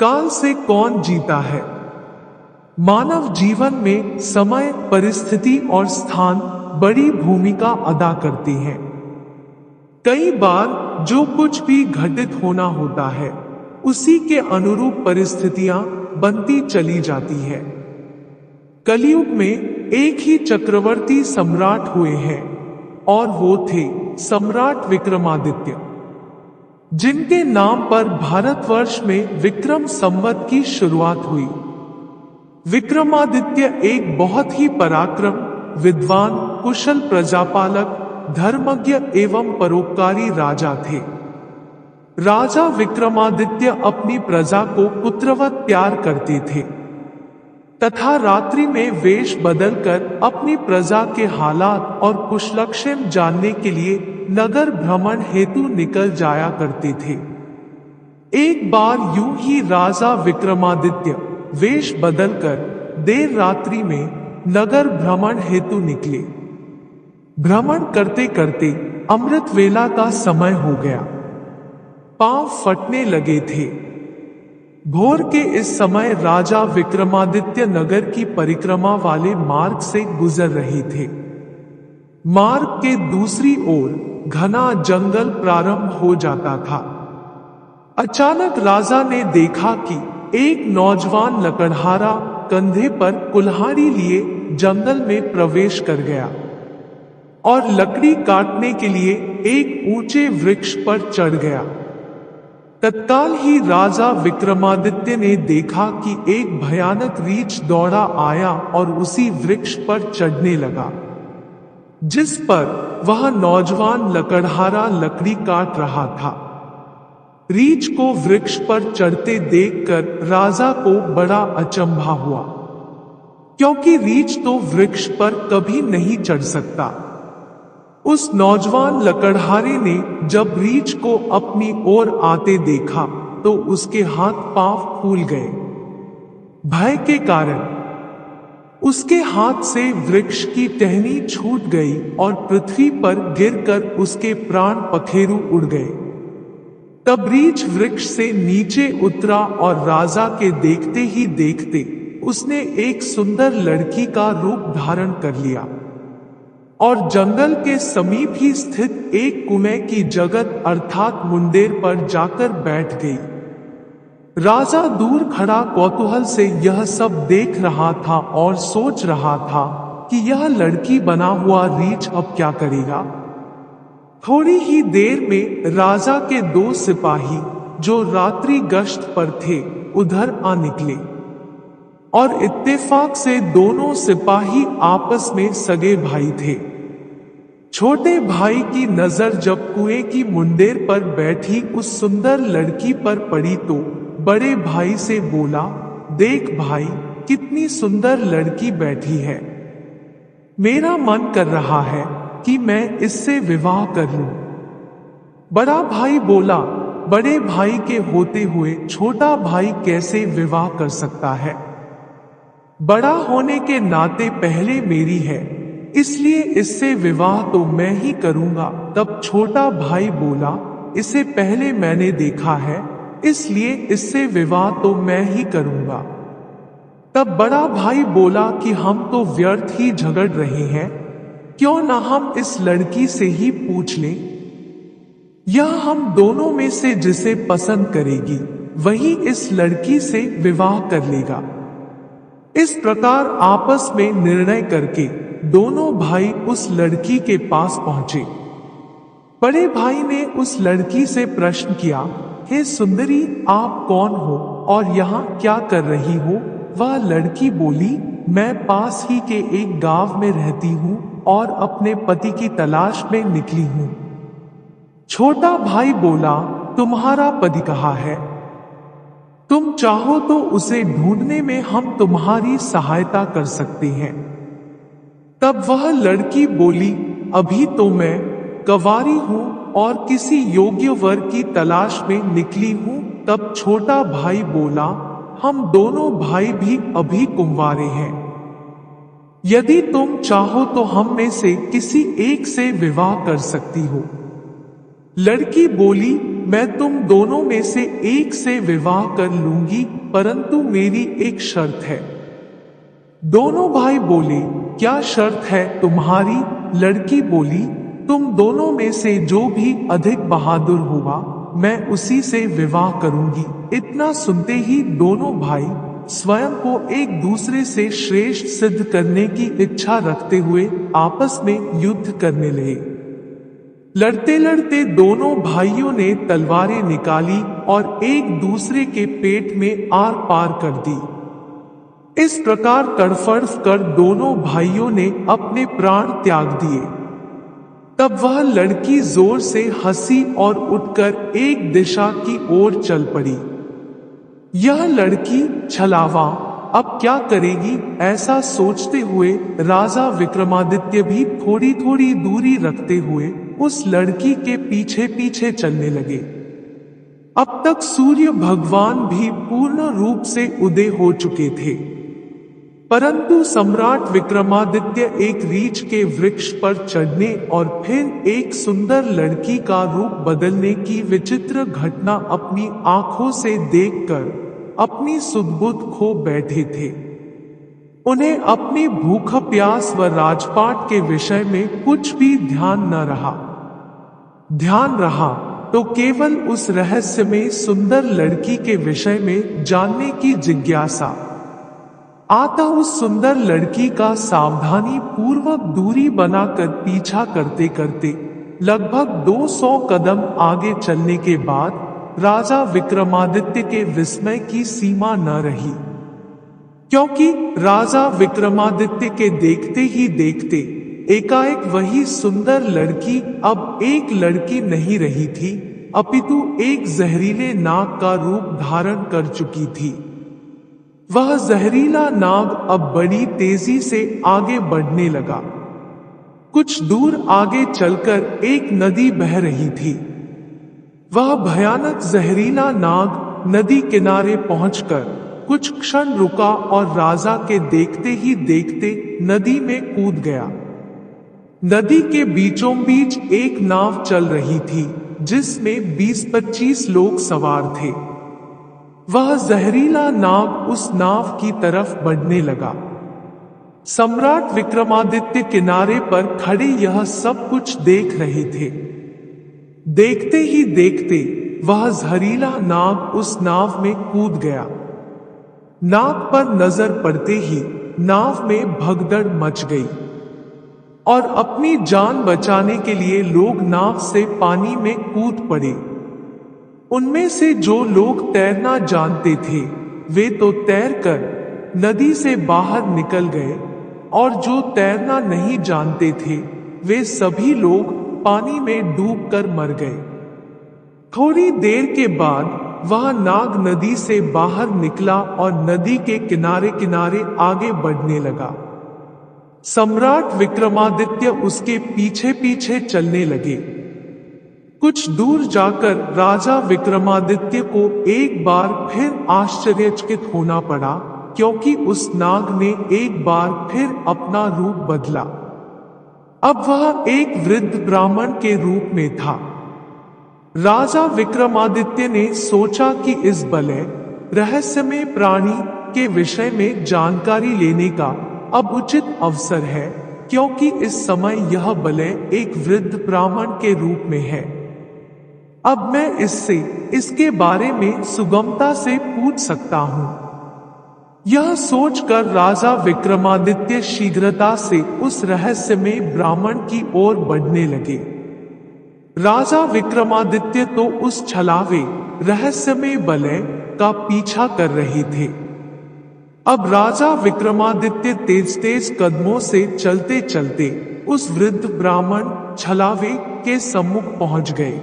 काल से कौन जीता है? मानव जीवन में समय, परिस्थिति और स्थान बड़ी भूमिका अदा करती हैं। कई बार जो कुछ भी घटित होना होता है, उसी के अनुरूप परिस्थितियां बनती चली जाती है। कलयुग में एक ही चक्रवर्ती सम्राट हुए हैं और वो थे सम्राट विक्रमादित्य, जिनके नाम पर भारतवर्ष में विक्रम संवत की शुरुआत हुई। विक्रमादित्य एक बहुत ही पराक्रम, विद्वान, कुशल प्रजापालक, धर्मज्ञ एवं परोपकारी राजा थे। राजा विक्रमादित्य अपनी प्रजा को पुत्रवत प्यार करते थे तथा रात्रि में वेश बदलकर अपनी प्रजा के हालात और कुशलक्षेम जानने के लिए नगर भ्रमण हेतु निकल जाया करते थे। एक बार यूं ही राजा विक्रमादित्य वेश बदलकर देर रात्रि में नगर भ्रमण हेतु निकले। भ्रमण करते करते अमृत वेला का समय हो गया। पांव फटने लगे थे। भोर के इस समय राजा विक्रमादित्य नगर की परिक्रमा वाले मार्ग से गुजर रहे थे। मार्ग के दूसरी ओर घना जंगल प्रारंभ हो जाता था। अचानक राजा ने देखा कि एक नौजवान लकड़हारा कंधे पर कुल्हाड़ी लिए जंगल में प्रवेश कर गया और लकड़ी काटने के लिए एक ऊंचे वृक्ष पर चढ़ गया। तत्काल ही राजा विक्रमादित्य ने देखा कि एक भयानक रीछ दौड़ा आया और उसी वृक्ष पर चढ़ने लगा, जिस पर वह नौजवान लकड़हारा लकड़ी काट रहा था। रीछ को वृक्ष पर चढ़ते देखकर राजा को बड़ा अचंभा हुआ, क्योंकि रीछ तो वृक्ष पर कभी नहीं चढ़ सकता। उस नौजवान लकड़हारे ने जब रीछ को अपनी ओर आते देखा तो उसके हाथ पांव फूल गए। भय के कारण उसके हाथ से वृक्ष की टहनी छूट गई और पृथ्वी पर गिरकर उसके प्राण पखेरु उड़ गए। तब रीछ वृक्ष से नीचे उतरा और राजा के देखते ही देखते उसने एक सुंदर लड़की का रूप धारण कर लिया और जंगल के समीप ही स्थित एक कुएं की जगत अर्थात मुंडेर पर जाकर बैठ गई। राजा दूर खड़ा कौतूहल से यह सब देख रहा था और सोच रहा था कि यह लड़की बना हुआ रीछ अब क्या करेगा। थोड़ी ही देर में राजा के दो सिपाही जो रात्रि गश्त पर थे उधर आ निकले और इत्तेफाक से दोनों सिपाही आपस में सगे भाई थे। छोटे भाई की नजर जब कुएं की मुंडेर पर बैठी उस सुंदर लड़की पर पड़ी तो बड़े भाई से बोला, देख भाई, कितनी सुंदर लड़की बैठी है। मेरा मन कर रहा है कि मैं इससे विवाह कर लूं। बड़ा भाई बोला, बड़े भाई के होते हुए छोटा भाई कैसे विवाह कर सकता है? बड़ा होने के नाते पहले मेरी है, इसलिए इससे विवाह तो मैं ही करूंगा। तब छोटा भाई बोला, इसे पहले मैंने देखा है, इसलिए इससे विवाह तो मैं ही करूंगा। तब बड़ा भाई बोला कि हम तो व्यर्थ ही झगड़ रहे हैं, क्यों ना हम इस लड़की से ही पूछ लें। यह हम दोनों में से जिसे पसंद करेगी वही इस लड़की से विवाह कर लेगा। इस प्रकार आपस में निर्णय करके दोनों भाई उस लड़की के पास पहुंचे। बड़े भाई ने उस लड़की से प्रश्न किया, हे सुंदरी, आप कौन हो और यहाँ क्या कर रही हो? वह लड़की बोली, मैं पास ही के एक गांव में रहती हूँ और अपने पति की तलाश में निकली हूँ। छोटा भाई बोला, तुम्हारा पति कहाँ है? तुम चाहो तो उसे ढूंढने में हम तुम्हारी सहायता कर सकते हैं। तब वह लड़की बोली, अभी तो मैं कंवारी हूँ और किसी योग्य वर की तलाश में निकली हूँ। तब छोटा भाई बोला, हम दोनों भाई भी अभी कुंवारे हैं। यदि तुम चाहो तो हम में से किसी एक से विवाह कर सकती हो। लड़की बोली, मैं तुम दोनों में से एक से विवाह कर लूंगी, परंतु मेरी एक शर्त है। दोनों भाई बोले, क्या शर्त है तुम्हारी? लड़की बोली, तुम दोनों में से जो भी अधिक बहादुर होगा मैं उसी से विवाह करूंगी। इतना सुनते ही दोनों भाई स्वयं को एक दूसरे से श्रेष्ठ सिद्ध करने की इच्छा रखते हुए आपस में युद्ध करने लगे। लड़ते लड़ते दोनों भाइयों ने तलवारें निकाली और एक दूसरे के पेट में आर पार कर दी। इस प्रकार तड़फड़ कर दोनों भाइयों ने अपने प्राण त्याग दिए। तब वह लड़की जोर से हंसी और उठकर एक दिशा की ओर चल पड़ी। यह लड़की छलावा अब क्या करेगी, ऐसा सोचते हुए राजा विक्रमादित्य भी थोड़ी थोड़ी दूरी रखते हुए उस लड़की के पीछे पीछे चलने लगे। अब तक सूर्य भगवान भी पूर्ण रूप से उदय हो चुके थे, परंतु सम्राट विक्रमादित्य एक रीछ के वृक्ष पर चढ़ने और फिर एक सुंदर लड़की का रूप बदलने की विचित्र घटना अपनी आंखों से देखकर अपनी सुध-बुध खो बैठे थे। उन्हें अपनी भूख प्यास व राजपाट के विषय में कुछ भी ध्यान न रहा। ध्यान रहा तो केवल उस रहस्य में सुंदर लड़की के विषय में जानने की जिज्ञासा। आता उस सुंदर लड़की का सावधानी पूर्वक दूरी बनाकर पीछा करते करते लगभग 200 कदम आगे चलने के बाद राजा विक्रमादित्य के विस्मय की सीमा न रही, क्योंकि राजा विक्रमादित्य के देखते ही देखते एकाएक वही सुंदर लड़की अब एक लड़की नहीं रही थी, अपितु एक जहरीले नाग का रूप धारण कर चुकी थी। वह जहरीला नाग अब बड़ी तेजी से आगे बढ़ने लगा। कुछ दूर आगे चलकर एक नदी बह रही थी। वह भयानक जहरीला नाग नदी किनारे पहुंचकर कुछ क्षण रुका और राजा के देखते ही देखते नदी में कूद गया। नदी के बीचों बीच एक नाव चल रही थी जिसमें 20-25 लोग सवार थे। वह जहरीला नाग उस नाव की तरफ बढ़ने लगा। सम्राट विक्रमादित्य किनारे पर खड़े यह सब कुछ देख रहे थे। देखते ही देखते वह जहरीला नाग उस नाव में कूद गया। नाग पर नजर पड़ते ही नाव में भगदड़ मच गई और अपनी जान बचाने के लिए लोग नाव से पानी में कूद पड़े। उनमें से जो लोग तैरना जानते थे वे तो तैरकर नदी से बाहर निकल गए और जो तैरना नहीं जानते थे वे सभी लोग पानी में डूबकर मर गए। थोड़ी देर के बाद वह नाग नदी से बाहर निकला और नदी के किनारे किनारे आगे बढ़ने लगा। सम्राट विक्रमादित्य उसके पीछे पीछे चलने लगे। कुछ दूर जाकर राजा विक्रमादित्य को एक बार फिर आश्चर्यचकित होना पड़ा, क्योंकि उस नाग ने एक बार फिर अपना रूप बदला। अब वह एक वृद्ध ब्राह्मण के रूप में था। राजा विक्रमादित्य ने सोचा कि इस बलय रहस्यमय प्राणी के विषय में जानकारी लेने का अब उचित अवसर है, क्योंकि इस समय यह बलय एक वृद्ध ब्राह्मण के रूप में है। अब मैं इससे इसके बारे में सुगमता से पूछ सकता हूं। यह सोचकर राजा विक्रमादित्य शीघ्रता से उस रहस्यमय ब्राह्मण की ओर बढ़ने लगे। राजा विक्रमादित्य तो उस छलावे रहस्यमय बलय का पीछा कर रहे थे। अब राजा विक्रमादित्य तेज तेज कदमों से चलते चलते उस वृद्ध ब्राह्मण छलावे के सम्मुख पहुंच गए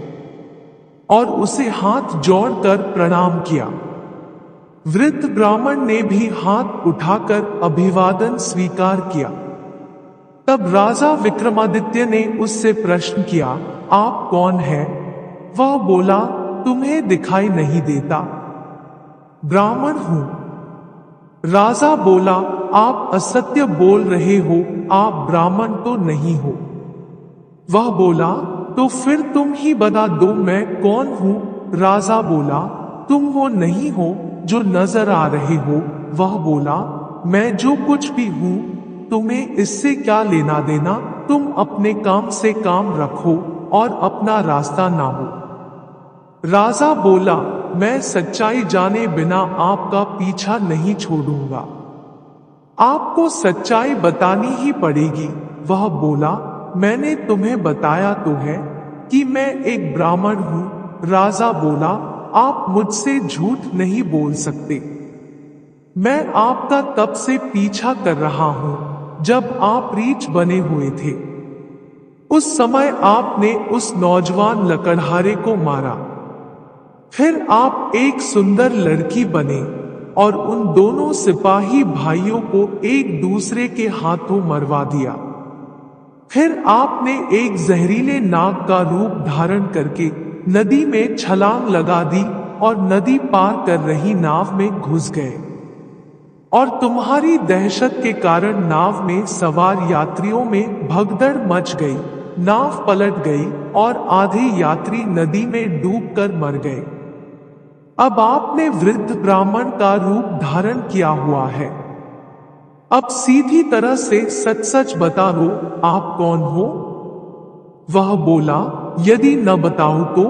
और उसे हाथ जोड़कर प्रणाम किया। वृद्ध ब्राह्मण ने भी हाथ उठाकर अभिवादन स्वीकार किया। तब राजा विक्रमादित्य ने उससे प्रश्न किया, आप कौन हैं? वह बोला, तुम्हें दिखाई नहीं देता। ब्राह्मण हूं। राजा बोला, आप असत्य बोल रहे हो, आप ब्राह्मण तो नहीं हो। वह बोला, तो फिर तुम ही बता दो मैं कौन हूं? राजा बोला, तुम वो नहीं हो जो नजर आ रहे हो। वह बोला, मैं जो कुछ भी हूं, तुम्हें इससे क्या लेना देना। तुम अपने काम से काम रखो और अपना रास्ता ना हो। राजा बोला, मैं सच्चाई जाने बिना आपका पीछा नहीं छोड़ूंगा। आपको सच्चाई बतानी ही पड़ेगी। वह बोला, मैंने तुम्हें बताया तो है कि मैं एक ब्राह्मण हूं। राजा बोला, आप मुझसे झूठ नहीं बोल सकते। मैं आपका तब से पीछा कर रहा हूं जब आप रीछ बने हुए थे। उस समय आपने उस नौजवान लकड़हारे को मारा। फिर आप एक सुंदर लड़की बने और उन दोनों सिपाही भाइयों को एक दूसरे के हाथों मरवा दिया। फिर आपने एक जहरीले नाग का रूप धारण करके नदी में छलांग लगा दी और नदी पार कर रही नाव में घुस गए। और तुम्हारी दहशत के कारण नाव में सवार यात्रियों में भगदड़ मच गई। नाव पलट गई और आधे यात्री नदी में डूबकर मर गए। अब आपने वृद्ध ब्राह्मण का रूप धारण किया हुआ है। अब सीधी तरह से सच सच बता दो, आप कौन हो? वह बोला, यदि न बताऊं तो?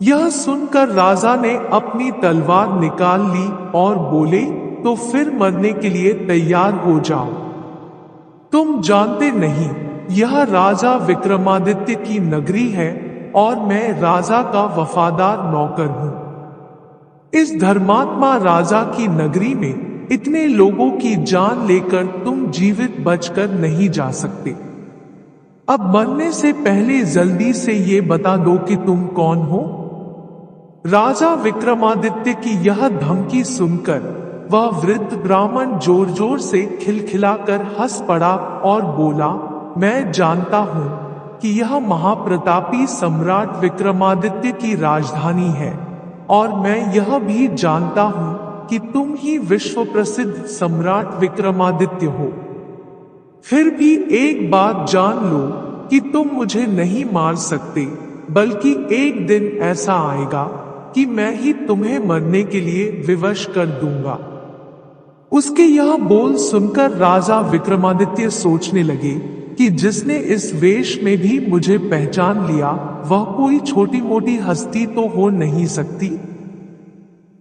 यह सुनकर राजा ने अपनी तलवार निकाल ली और बोले, तो फिर मरने के लिए तैयार हो जाओ। तुम जानते नहीं, यह राजा विक्रमादित्य की नगरी है और मैं राजा का वफादार नौकर हूं। इस धर्मात्मा राजा की नगरी में इतने लोगों की जान लेकर तुम जीवित बचकर नहीं जा सकते। अब मरने से पहले जल्दी से ये बता दो कि तुम कौन हो? राजा विक्रमादित्य की यह धमकी सुनकर वह वृद्ध ब्राह्मण जोर जोर से खिलखिलाकर हंस पड़ा और बोला, मैं जानता हूं कि यह महाप्रतापी सम्राट विक्रमादित्य की राजधानी है और मैं यह भी जानता हूं कि तुम ही विश्व प्रसिद्ध सम्राट विक्रमादित्य हो। फिर भी एक बात जान लो कि तुम मुझे नहीं मार सकते, बल्कि एक दिन ऐसा आएगा कि मैं ही तुम्हें मरने के लिए विवश कर दूंगा। उसके यह बोल सुनकर राजा विक्रमादित्य सोचने लगे कि जिसने इस वेश में भी मुझे पहचान लिया वह कोई छोटी मोटी हस्ती तो हो नहीं सकती।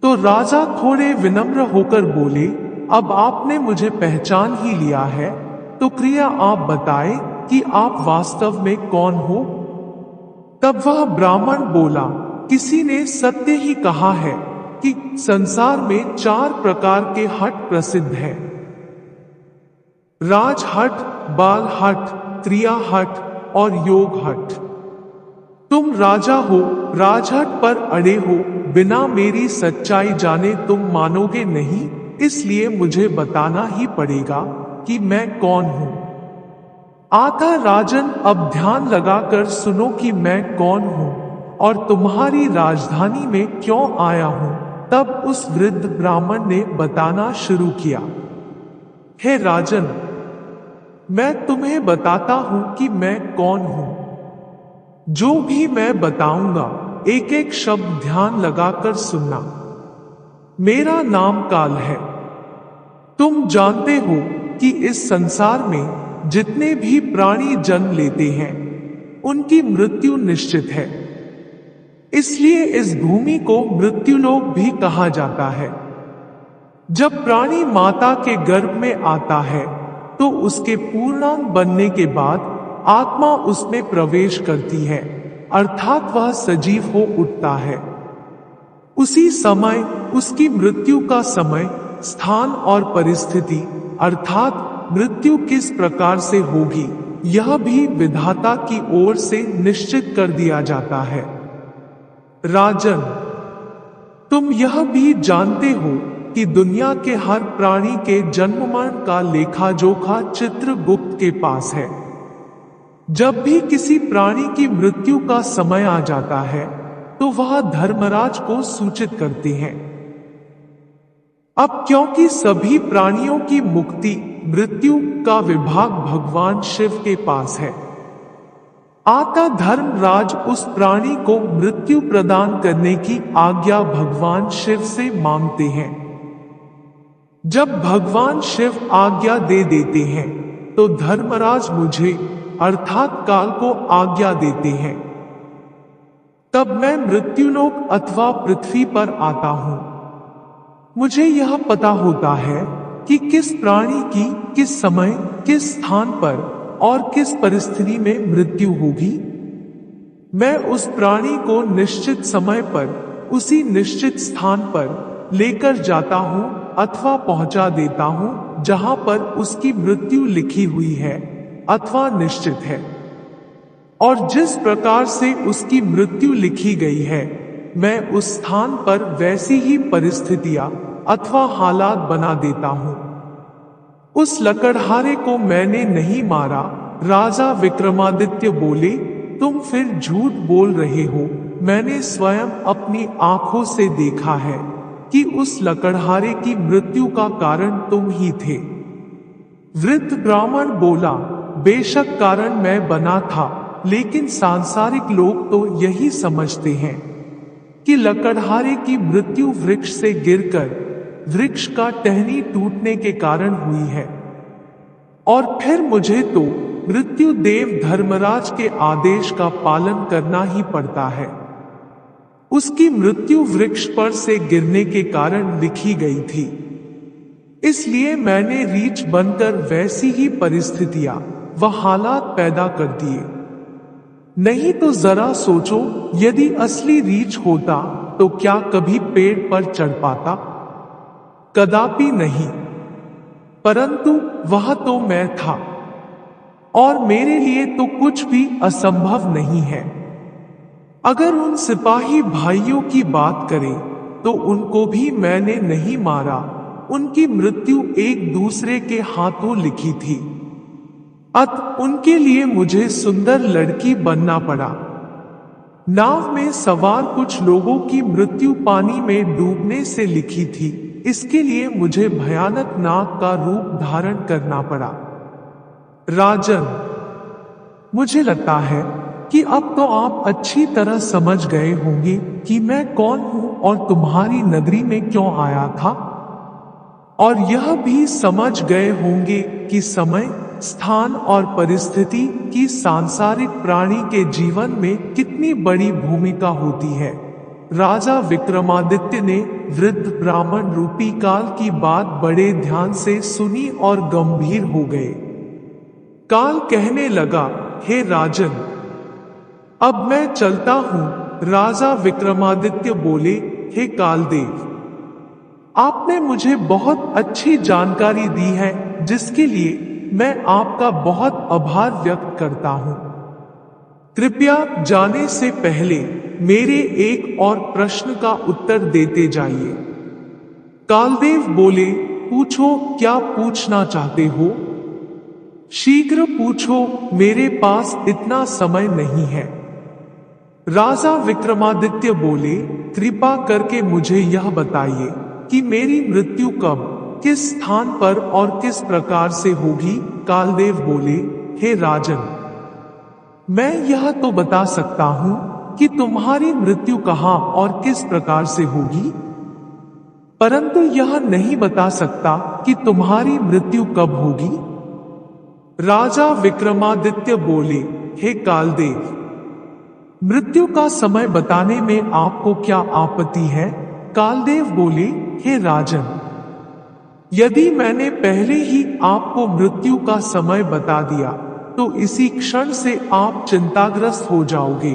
तो राजा थोड़े विनम्र होकर बोले, अब आपने मुझे पहचान ही लिया है, तो कृपया आप बताएं कि आप वास्तव में कौन हो? तब वह ब्राह्मण बोला, किसी ने सत्य ही कहा है कि संसार में 4 प्रकार के हट प्रसिद्ध हैं। राज हट, बाल हट, त्रिया हट और योग हट। तुम राजा हो, राजहट पर अड़े हो, बिना मेरी सच्चाई जाने तुम मानोगे नहीं, इसलिए मुझे बताना ही पड़ेगा कि मैं कौन हूं। आता राजन, अब ध्यान लगाकर सुनो कि मैं कौन हूं और तुम्हारी राजधानी में क्यों आया हूं। तब उस वृद्ध ब्राह्मण ने बताना शुरू किया, हे राजन, मैं तुम्हें बताता हूं कि मैं कौन हूं। जो भी मैं बताऊंगा एक एक शब्द ध्यान लगाकर सुनना। मेरा नाम काल है। तुम जानते हो कि इस संसार में जितने भी प्राणी जन्म लेते हैं उनकी मृत्यु निश्चित है। इसलिए इस भूमि को मृत्युलोक भी कहा जाता है। जब प्राणी माता के गर्भ में आता है तो उसके पूर्णांग बनने के बाद आत्मा उसमें प्रवेश करती है, अर्थात वह सजीव हो उठता है। उसी समय उसकी मृत्यु का समय, स्थान और परिस्थिति, अर्थात मृत्यु किस प्रकार से होगी, यह भी विधाता की ओर से निश्चित कर दिया जाता है। राजन, तुम यह भी जानते हो कि दुनिया के हर प्राणी के जन्म मरण का लेखा जोखा चित्रगुप्त के पास है। जब भी किसी प्राणी की मृत्यु का समय आ जाता है तो वह धर्मराज को सूचित करते हैं। अब क्योंकि सभी प्राणियों की मुक्ति, मृत्यु का विभाग भगवान शिव के पास है, आता धर्मराज उस प्राणी को मृत्यु प्रदान करने की आज्ञा भगवान शिव से मांगते हैं। जब भगवान शिव आज्ञा दे देते हैं तो धर्मराज मुझे अर्थात काल को आज्ञा देते हैं। तब मैं मृत्युलोक अथवा पृथ्वी पर आता हूं। मुझे यह पता होता है कि किस प्राणी की किस समय किस स्थान पर और किस परिस्थिति में मृत्यु होगी। मैं उस प्राणी को निश्चित समय पर उसी निश्चित स्थान पर लेकर जाता हूं अथवा पहुंचा देता हूं जहां पर उसकी मृत्यु लिखी हुई है अथवा निश्चित है। और जिस प्रकार से उसकी मृत्यु लिखी गई है मैं उस स्थान पर वैसी ही परिस्थितियां अथवा हालात बना देता हूं। उस लकड़हारे को मैंने नहीं मारा। राजा विक्रमादित्य बोले, तुम फिर झूठ बोल रहे हो। मैंने स्वयं अपनी आंखों से देखा है कि उस लकड़हारे की मृत्यु का कारण तुम ही थे। वृद्ध ब्राह्मण बोला, बेशक कारण मैं बना था, लेकिन सांसारिक लोग तो यही समझते हैं कि लकड़हारे की मृत्यु वृक्ष से गिरकर वृक्ष का टहनी टूटने के कारण हुई है। और फिर मुझे तो मृत्यु देव धर्मराज के आदेश का पालन करना ही पड़ता है। उसकी मृत्यु वृक्ष पर से गिरने के कारण लिखी गई थी, इसलिए मैंने रीछ बनकर वैसी ही परिस्थितियां व हालात पैदा कर दिए। नहीं तो जरा सोचो, यदि असली रीछ होता तो क्या कभी पेड़ पर चढ़ पाता? कदापि नहीं। परंतु वह तो मैं था और मेरे लिए तो कुछ भी असंभव नहीं है। अगर उन सिपाही भाइयों की बात करें तो उनको भी मैंने नहीं मारा। उनकी मृत्यु एक दूसरे के हाथों लिखी थी। अतः उनके लिए मुझे सुंदर लड़की बनना पड़ा। नाव में सवार कुछ लोगों की मृत्यु पानी में डूबने से लिखी थी, इसके लिए मुझे भयानक नाग का रूप धारण करना पड़ा। राजन, मुझे लगता है कि अब तो आप अच्छी तरह समझ गए होंगे कि मैं कौन हूं और तुम्हारी नगरी में क्यों आया था। और यह भी समझ गए होंगे कि समय, स्थान और परिस्थिति की सांसारिक प्राणी के जीवन में कितनी बड़ी भूमिका होती है। राजा विक्रमादित्य ने वृद्ध ब्राह्मण रूपी काल की बात बड़े ध्यान से सुनी और गंभीर हो गए। काल कहने लगा, हे राजन, अब मैं चलता हूं। राजा विक्रमादित्य बोले, हे कालदेव, आपने मुझे बहुत अच्छी जानकारी दी है, जिसके लिए मैं आपका बहुत आभार व्यक्त करता हूं। कृपया जाने से पहले मेरे एक और प्रश्न का उत्तर देते जाइए। कालदेव बोले, पूछो, क्या पूछना चाहते हो? शीघ्र पूछो, मेरे पास इतना समय नहीं है। राजा विक्रमादित्य बोले, कृपा करके मुझे यह बताइए कि मेरी मृत्यु कब, किस स्थान पर और किस प्रकार से होगी? कालदेव बोले, हे राजन, मैं यह तो बता सकता हूं कि तुम्हारी मृत्यु कहां और किस प्रकार से होगी, परंतु यह नहीं बता सकता कि तुम्हारी मृत्यु कब होगी। राजा विक्रमादित्य बोले, हे कालदेव, मृत्यु का समय बताने में आपको क्या आपत्ति है? कालदेव बोले, हे राजन, यदि मैंने पहले ही आपको मृत्यु का समय बता दिया तो इसी क्षण से आप चिंताग्रस्त हो जाओगे,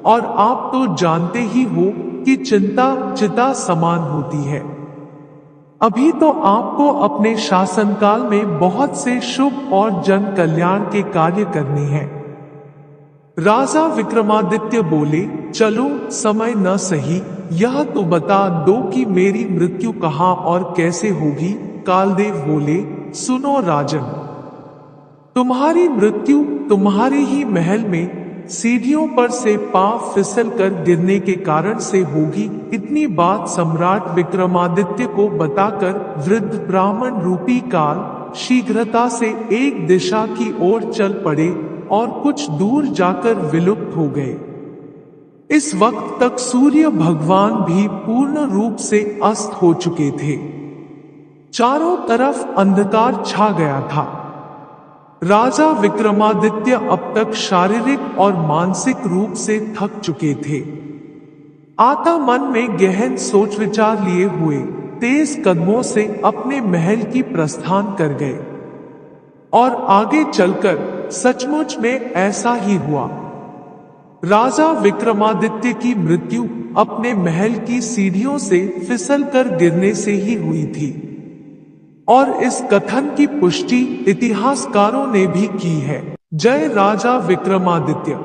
और आप तो जानते ही हो कि चिंता चिता समान होती है। अभी तो आपको अपने शासनकाल में बहुत से शुभ और जन कल्याण के कार्य करने हैं। राजा विक्रमादित्य बोले, चलो, समय न सही, यह तो बता दो कि मेरी मृत्यु कहाँ और कैसे होगी। कालदेव बोले, सुनो राजन, तुम्हारी मृत्यु तुम्हारे ही महल में सीढ़ियों पर से पांव फिसल कर गिरने के कारण से होगी। इतनी बात सम्राट विक्रमादित्य को बताकर वृद्ध ब्राह्मण रूपी काल शीघ्रता से एक दिशा की ओर चल पड़े और कुछ दूर जाकर विलुप्त हो गए। इस वक्त तक सूर्य भगवान भी पूर्ण रूप से अस्त हो चुके थे। चारों तरफ अंधकार छा गया था। राजा विक्रमादित्य अब तक शारीरिक और मानसिक रूप से थक चुके थे। आता मन में गहन सोच विचार लिए हुए तेज कदमों से अपने महल की प्रस्थान कर गए। और आगे चलकर सचमुच में ऐसा ही हुआ। राजा विक्रमादित्य की मृत्यु अपने महल की सीढ़ियों से फिसलकर गिरने से ही हुई थी। और इस कथन की पुष्टि इतिहासकारों ने भी की है। जय राजा विक्रमादित्य।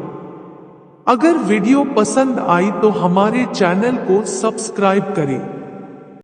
अगर वीडियो पसंद आई तो हमारे चैनल को सब्सक्राइब करें।